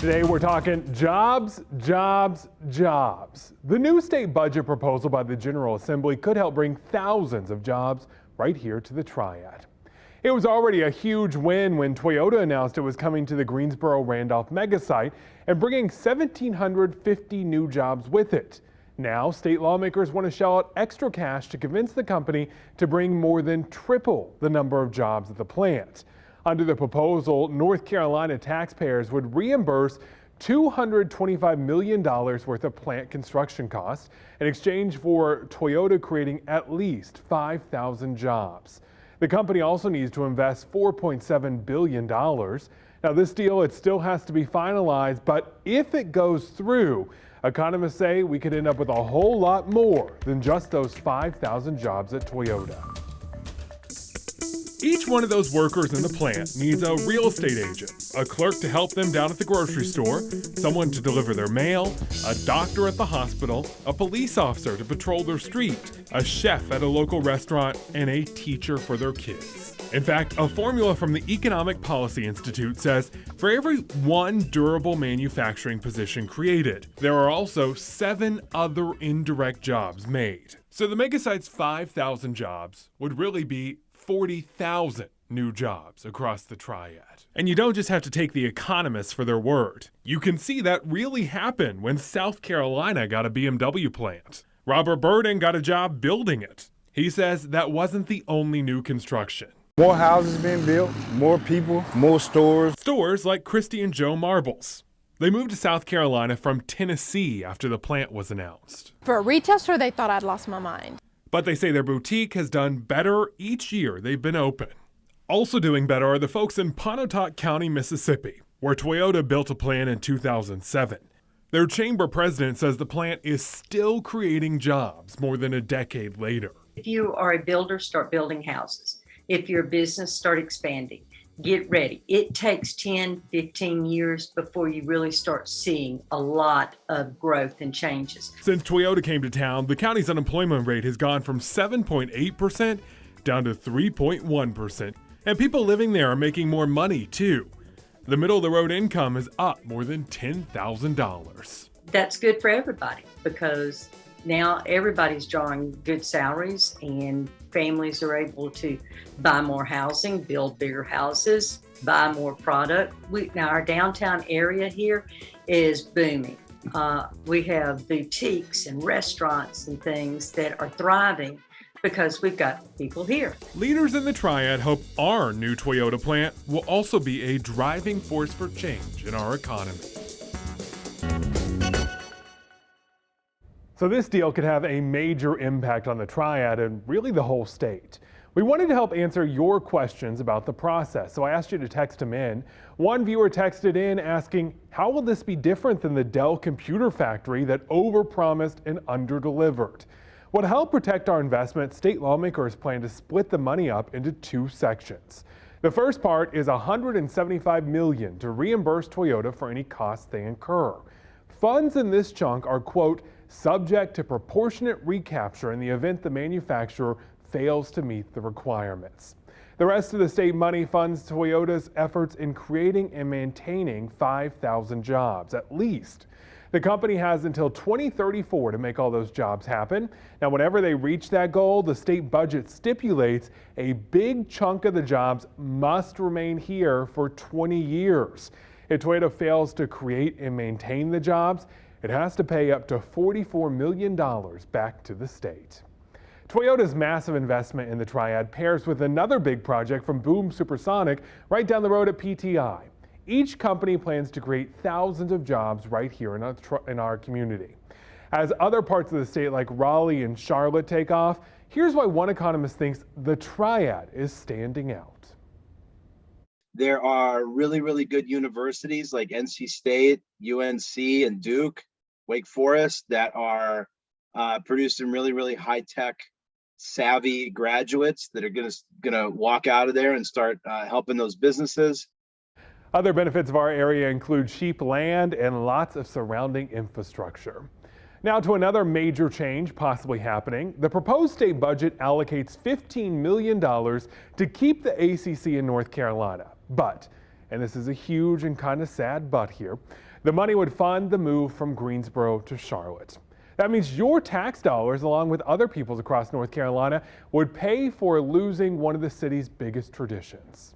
Today we're talking jobs, jobs, jobs. The new state budget proposal by the General Assembly could help bring thousands of jobs right here to the Triad. It was already a huge win when Toyota announced it was coming to the Greensboro-Randolph Megas site and bringing 1,750 new jobs with it. Now, state lawmakers want to shell out extra cash to convince the company to bring more than triple the number of jobs at the plant. Under the proposal, North Carolina taxpayers would reimburse $225 million worth of plant construction costs in exchange for Toyota creating at least 5,000 jobs. The company also needs to invest $4.7 billion. Now, this deal, it still has to be finalized, but if it goes through, economists say we could end up with a whole lot more than just those 5,000 jobs at Toyota. Each one of those workers in the plant needs a real estate agent, a clerk to help them down at the grocery store, someone to deliver their mail, a doctor at the hospital, a police officer to patrol their street, a chef at a local restaurant, and a teacher for their kids. In fact, a formula from the Economic Policy Institute says for every one durable manufacturing position created, there are also 7 other indirect jobs made. So the megasite's 5,000 jobs would really be 40,000 new jobs across the Triad. And you don't just have to take the economists for their word. You can see that really happen when South Carolina got a BMW plant. Robert Burden got a job building it. He says that wasn't the only new construction. More houses being built, more people, more stores. Stores like Christy and Joe Marbles. They moved to South Carolina from Tennessee after the plant was announced. For a retail store, they thought I'd lost my mind. But they say their boutique has done better each year they've been open. Also doing better are the folks in Pontotoc County, Mississippi, where Toyota built a plant in 2007. Their chamber president says the plant is still creating jobs more than a decade later. If you are a builder, start building houses. If you're a business, start expanding. Get ready. It takes 10, 15 years before you really start seeing a lot of growth and changes. Since Toyota came to town, the county's unemployment rate has gone from 7.8% down to 3.1%. And people living there are making more money, too. The middle-of-the-road income is up more than $10,000. That's good for everybody because now everybody's drawing good salaries and families are able to buy more housing, build bigger houses, buy more product. Now our downtown area here is booming. We have boutiques and restaurants and things that are thriving because we've got people here. Leaders in the Triad hope our new Toyota plant will also be a driving force for change in our economy. So this deal could have a major impact on the Triad and really the whole state. We wanted to help answer your questions about the process, so I asked you to text them in. One viewer texted in asking, how will this be different than the Dell computer factory that overpromised and underdelivered? Well, to help protect our investment, state lawmakers plan to split the money up into 2 sections. The first part is $175 million to reimburse Toyota for any costs they incur. Funds in this chunk are, quote, subject to proportionate recapture in the event the manufacturer fails to meet the requirements. The rest of the state money funds Toyota's efforts in creating and maintaining 5,000 jobs, at least. The company has until 2034 to make all those jobs happen. Now, whenever they reach that goal, the state budget stipulates a big chunk of the jobs must remain here for 20 years. If Toyota fails to create and maintain the jobs, it has to pay up to $44 million back to the state. Toyota's massive investment in the Triad pairs with another big project from Boom Supersonic right down the road at PTI. Each company plans to create thousands of jobs right here in our community. As other parts of the state like Raleigh and Charlotte take off, here's why one economist thinks the Triad is standing out. There are really, really good universities like NC State, UNC, and Duke, Wake Forest that are producing really, really high-tech, savvy graduates that are gonna walk out of there and start helping those businesses. Other benefits of our area include cheap land and lots of surrounding infrastructure. Now to another major change possibly happening. The proposed state budget allocates $15 million to keep the ACC in North Carolina. But and this is a huge and kind of sad but here, the money would fund the move from Greensboro to Charlotte. That means your tax dollars, along with other people's across North Carolina, would pay for losing one of the city's biggest traditions.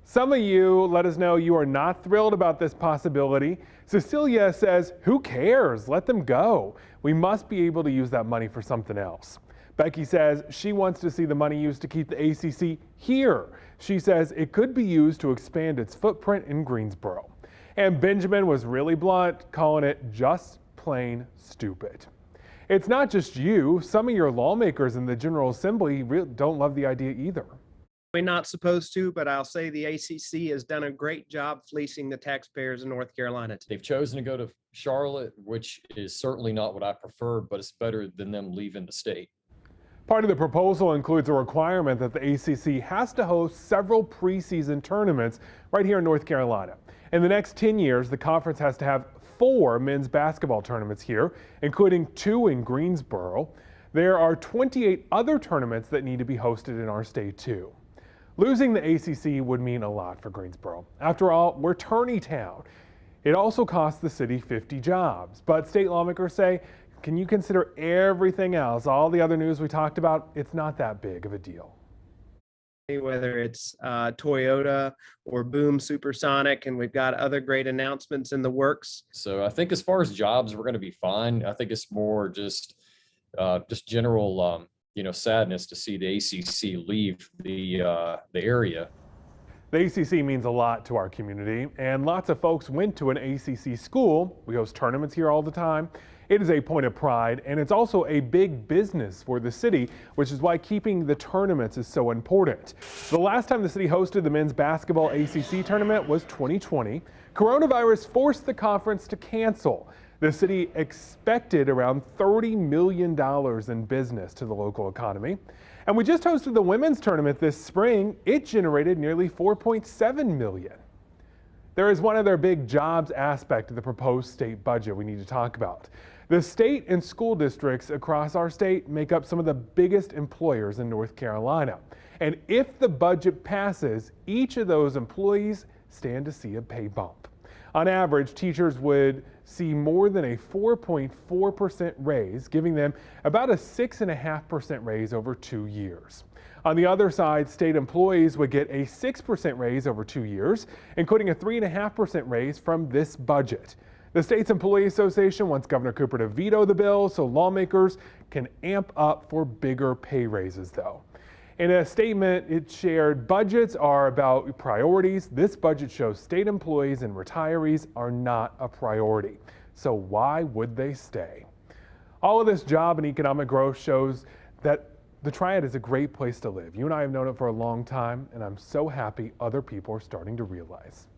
Some of you let us know you are not thrilled about this possibility. Cecilia says, who cares? Let them go. We must be able to use that money for something else. Becky says she wants to see the money used to keep the ACC here. She says it could be used to expand its footprint in Greensboro. And Benjamin was really blunt, calling it just plain stupid. It's not just you. Some of your lawmakers in the General Assembly don't love the idea either. We're not supposed to, but I'll say the ACC has done a great job fleecing the taxpayers in North Carolina. They've chosen to go to Charlotte, which is certainly not what I prefer, but it's better than them leaving the state. Part of the proposal includes a requirement that the ACC has to host several preseason tournaments right here in North Carolina. In the next 10 years, the conference has to have 4 men's basketball tournaments here, including 2 in Greensboro. There are 28 other tournaments that need to be hosted in our state too. Losing the ACC would mean a lot for Greensboro. After all, we're tourney town. It also costs the city 50 jobs, but state lawmakers say, can you consider everything else, all the other news we talked about? It's not that big of a deal. Whether it's Toyota or Boom Supersonic, and we've got other great announcements in the works. So I think as far as jobs, we're going to be fine. I think it's more just general, sadness to see the ACC leave the area. The ACC means a lot to our community, and lots of folks went to an ACC school. We host tournaments here all the time. It is a point of pride, and it's also a big business for the city, which is why keeping the tournaments is so important. The last time the city hosted the men's basketball ACC tournament was 2020. Coronavirus forced the conference to cancel. The city expected around $30 million in business to the local economy. And we just hosted the women's tournament this spring. It generated nearly $4.7 million. There is one other big jobs aspect of the proposed state budget we need to talk about. The state and school districts across our state make up some of the biggest employers in North Carolina. And if the budget passes, each of those employees stand to see a pay bump. On average, teachers would see more than a 4.4% raise, giving them about a 6.5% raise over 2 years. On the other side, state employees would get a 6% raise over 2 years, including a 3.5% raise from this budget. The state's Employee Association wants Governor Cooper to veto the bill so lawmakers can amp up for bigger pay raises, though. In a statement it shared, budgets are about priorities. This budget shows state employees and retirees are not a priority. So why would they stay? All of this job and economic growth shows that the Triad is a great place to live. You and I have known it for a long time, and I'm so happy other people are starting to realize.